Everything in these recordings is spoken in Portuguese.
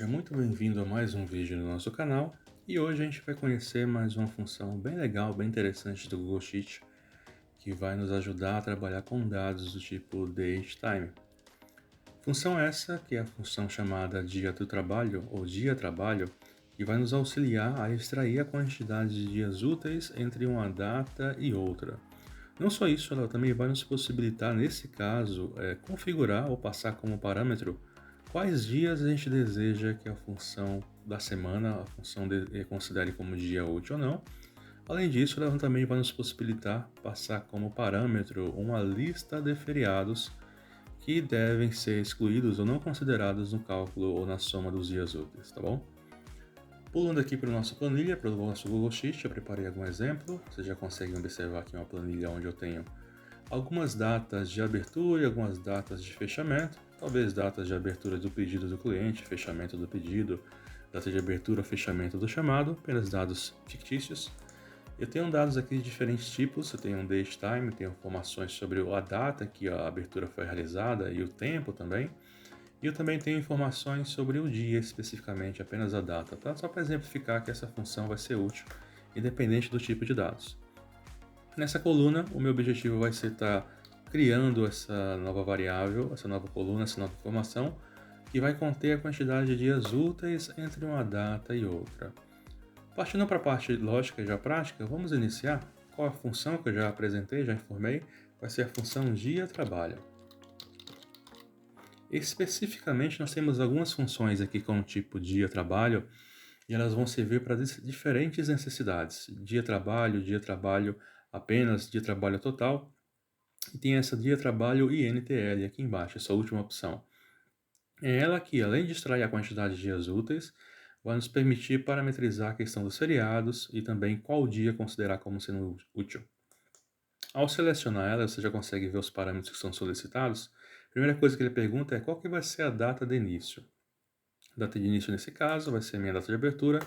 Seja muito bem-vindo a mais um vídeo no nosso canal e hoje a gente vai conhecer mais uma função bem legal, bem interessante do Google Sheet que vai nos ajudar a trabalhar com dados do tipo DateTime. Função essa que é a função chamada Dia do Trabalho ou Dia Trabalho que vai nos auxiliar a extrair a quantidade de dias úteis entre uma data e outra. Não só isso, ela também vai nos possibilitar, nesse caso, configurar ou passar como parâmetro quais dias a gente deseja que a função da semana, a função considere como dia útil ou não. Além disso, ela também vai nos possibilitar passar como parâmetro uma lista de feriados que devem ser excluídos ou não considerados no cálculo ou na soma dos dias úteis, tá bom? Pulando aqui para a nossa planilha, para o nosso Google Sheet, eu preparei algum exemplo. Vocês já conseguem observar aqui uma planilha onde eu tenho algumas datas de abertura e algumas datas de fechamento. Talvez datas de abertura do pedido do cliente, fechamento do pedido, data de abertura, fechamento do chamado, apenas dados fictícios. Eu tenho dados aqui de diferentes tipos, eu tenho um date time, tenho informações sobre a data que a abertura foi realizada e o tempo também. E eu também tenho informações sobre o dia especificamente, apenas a data, tá? Só para exemplificar que essa função vai ser útil, independente do tipo de dados. Nessa coluna, o meu objetivo vai ser estar criando essa nova variável, essa nova coluna, essa nova informação, que vai conter a quantidade de dias úteis entre uma data e outra. Partindo para a parte lógica e já prática, vamos iniciar. Qual a função que eu já apresentei, já informei? Vai ser a função dia-trabalho. Especificamente, nós temos algumas funções aqui com o tipo dia-trabalho e elas vão servir para diferentes necessidades. Dia-trabalho apenas, dia-trabalho total. E tem essa dia-trabalho INTL aqui embaixo, essa última opção. É ela que, além de extrair a quantidade de dias úteis, vai nos permitir parametrizar a questão dos feriados e também qual dia considerar como sendo útil. Ao selecionar ela, você já consegue ver os parâmetros que são solicitados. A primeira coisa que ele pergunta é qual que vai ser a data de início. A data de início, nesse caso, vai ser a minha data de abertura.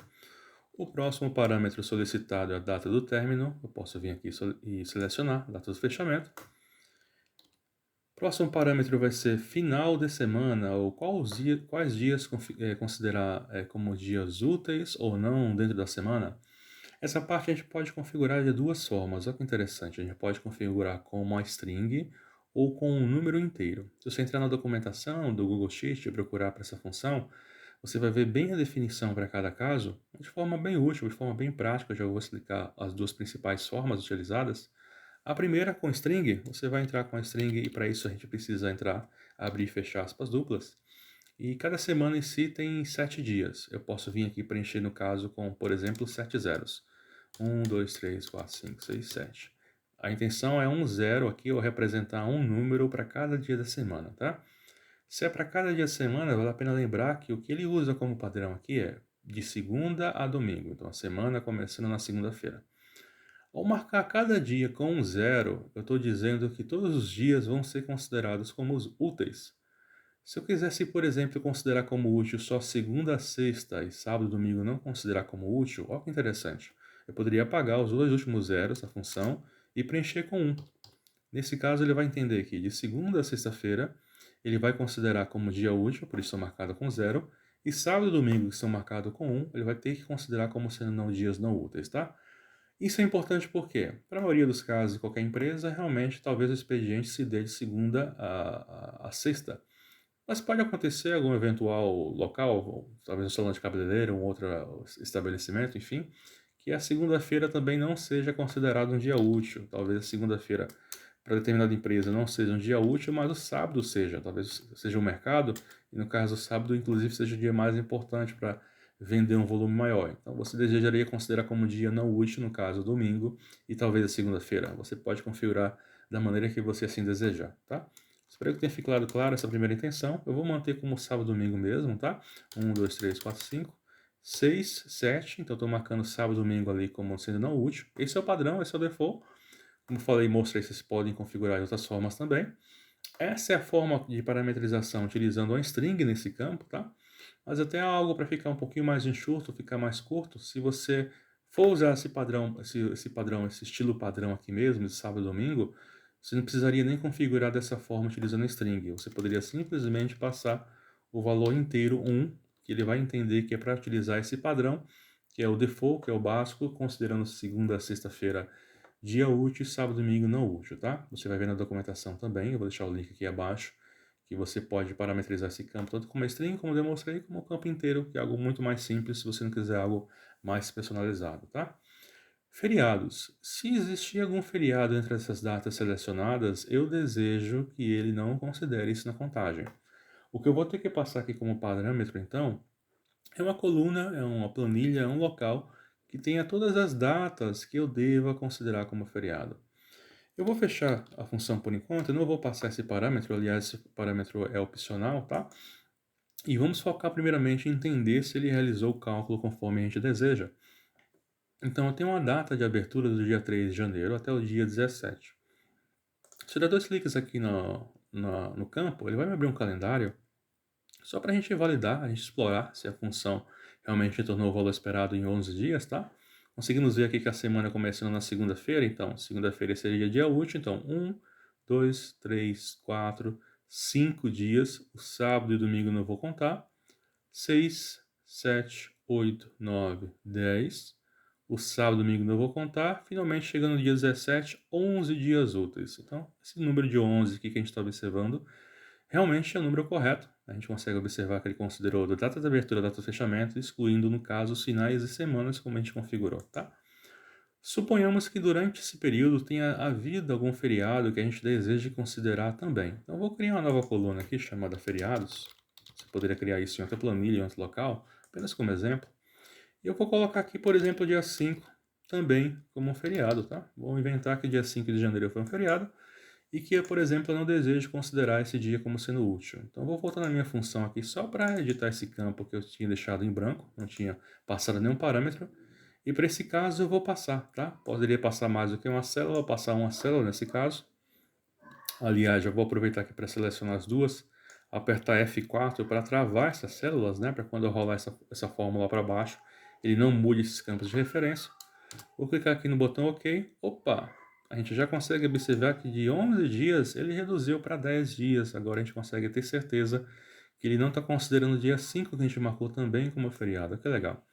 O próximo parâmetro solicitado é a data do término. Eu posso vir aqui e selecionar a data do fechamento. Próximo parâmetro vai ser final de semana, ou quais dias considerar como dias úteis ou não dentro da semana. Essa parte a gente pode configurar de duas formas. Olha que interessante, a gente pode configurar com uma string ou com um número inteiro. Se você entrar na documentação do Google Sheet e procurar para essa função, você vai ver bem a definição para cada caso, de forma bem útil, de forma bem prática. Eu já vou explicar as duas principais formas utilizadas. A primeira, com string, você vai entrar com a string e para isso a gente precisa entrar, abrir e fechar aspas duplas. E cada semana em si tem 7 dias. Eu posso vir aqui preencher no caso com, por exemplo, 7 zeros. 2, 3, 4, 5, 6, 7. A intenção é um zero aqui, ou representar um número para cada dia da semana, tá? Se é para cada dia da semana, vale a pena lembrar que o que ele usa como padrão aqui é de segunda a domingo. Então, a semana começando na segunda-feira. Ao marcar cada dia com um zero, eu estou dizendo que todos os dias vão ser considerados como os úteis. Se eu quisesse, por exemplo, considerar como útil só segunda a sexta e sábado e domingo não considerar como útil, olha que interessante. Eu poderia apagar os dois últimos zeros da função e preencher com um. Nesse caso, ele vai entender que de segunda a sexta-feira, ele vai considerar como dia útil, por isso são marcados com zero, e sábado e domingo, que são marcados com um, ele vai ter que considerar como sendo não dias não úteis, tá? Isso é importante porque, para a maioria dos casos de qualquer empresa, realmente talvez o expediente se dê de segunda a sexta. Mas pode acontecer algum eventual local, talvez um salão de cabeleireiro, um outro estabelecimento, enfim, que a segunda-feira também não seja considerado um dia útil. Talvez a segunda-feira para determinada empresa não seja um dia útil, mas o sábado seja. Talvez seja um mercado, e no caso o sábado, inclusive, seja o dia mais importante para vender um volume maior. Então você desejaria considerar como dia não útil, no caso, domingo, e talvez a segunda-feira. Você pode configurar da maneira que você assim desejar, tá? Espero que tenha ficado claro essa primeira intenção. Eu vou manter como sábado e domingo mesmo, tá? 2, 3, 4, 5, 6, 7. Então estou marcando sábado e domingo ali como sendo não útil. Esse é o padrão, esse é o default. Como falei, mostrei, vocês podem configurar de outras formas também. Essa é a forma de parametrização utilizando uma string nesse campo, tá? Mas até algo para ficar um pouquinho mais enxuto, ficar mais curto, se você for usar esse padrão, esse estilo padrão aqui mesmo, de sábado e domingo, você não precisaria nem configurar dessa forma utilizando a string. Você poderia simplesmente passar o valor inteiro 1, que ele vai entender que é para utilizar esse padrão, que é o default, que é o básico, considerando segunda a sexta-feira dia útil, sábado e domingo não útil, tá? Você vai ver na documentação também, eu vou deixar o link aqui abaixo, que você pode parametrizar esse campo tanto como string, como demonstrei, como o campo inteiro, que é algo muito mais simples se você não quiser algo mais personalizado, tá? Feriados. Se existir algum feriado entre essas datas selecionadas, eu desejo que ele não considere isso na contagem. O que eu vou ter que passar aqui como parâmetro, então, é uma coluna, é uma planilha, é um local que tenha todas as datas que eu deva considerar como feriado. Eu vou fechar a função por enquanto, eu não vou passar esse parâmetro, aliás, esse parâmetro é opcional, tá? E vamos focar primeiramente em entender se ele realizou o cálculo conforme a gente deseja. Então, eu tenho uma data de abertura do dia 3 de janeiro até o dia 17. Se eu der 2 cliques aqui no campo, ele vai me abrir um calendário só para a gente validar, a gente explorar se a função realmente retornou o valor esperado em 11 dias, tá? Conseguimos ver aqui que a semana começando na segunda-feira, então segunda-feira seria dia útil, então 2, 3, 4, 5 dias, o sábado e domingo não vou contar, 6, 7, 8, 9, 10, o sábado e domingo não vou contar, finalmente chegando no dia 17, 11 dias úteis. Então, esse número de 11 aqui que a gente está observando realmente é o número correto. A gente consegue observar que ele considerou da data de abertura, data de fechamento, excluindo, no caso, os finais e semanas, como a gente configurou, tá? Suponhamos que durante esse período tenha havido algum feriado que a gente deseje considerar também. Então, eu vou criar uma nova coluna aqui chamada feriados. Você poderia criar isso em outra planilha, em outro local, apenas como exemplo. E eu vou colocar aqui, por exemplo, dia 5 também como um feriado, tá? Vou inventar que dia 5 de janeiro foi um feriado e que eu, por exemplo, eu não desejo considerar esse dia como sendo útil. Então, eu vou voltar na minha função aqui só para editar esse campo que eu tinha deixado em branco, não tinha passado nenhum parâmetro. E para esse caso eu vou passar, tá? Poderia passar mais do que uma célula, vou passar uma célula nesse caso. Aliás, já vou aproveitar aqui para selecionar as duas, apertar F4 para travar essas células, né? Para quando eu rolar essa fórmula para baixo, ele não mude esses campos de referência. Vou clicar aqui no botão OK. Opa! A gente já consegue observar que de 11 dias ele reduziu para 10 dias. Agora a gente consegue ter certeza que ele não está considerando o dia 5 que a gente marcou também como feriado. Que legal.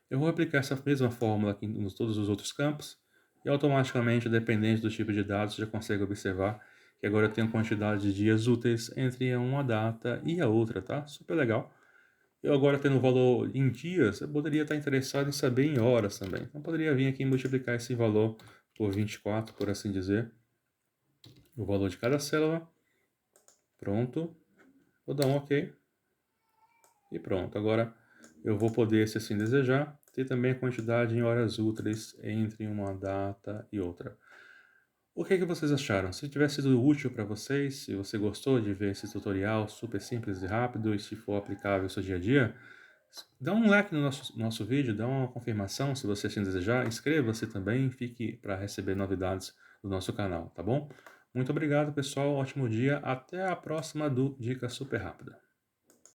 Eu vou aplicar essa mesma fórmula aqui em todos os outros campos e automaticamente, dependente do tipo de dados, já consegue observar que agora eu tenho quantidade de dias úteis entre uma data e a outra, tá? Super legal. Eu agora tendo o valor em dias, eu poderia estar interessado em saber em horas também. Então, poderia vir aqui e multiplicar esse valor por 24, por assim dizer, o valor de cada célula. Pronto. Vou dar um OK. E pronto. Agora eu vou poder, se assim desejar, ter também a quantidade em horas úteis entre uma data e outra. O que vocês acharam? Se tiver sido útil para vocês, se você gostou de ver esse tutorial super simples e rápido e se for aplicável ao seu dia a dia, dá um like no nosso vídeo, dá uma confirmação se você assim desejar, inscreva-se também, fique para receber novidades do nosso canal, tá bom? Muito obrigado, pessoal, ótimo dia, até a próxima do Dica Super Rápida.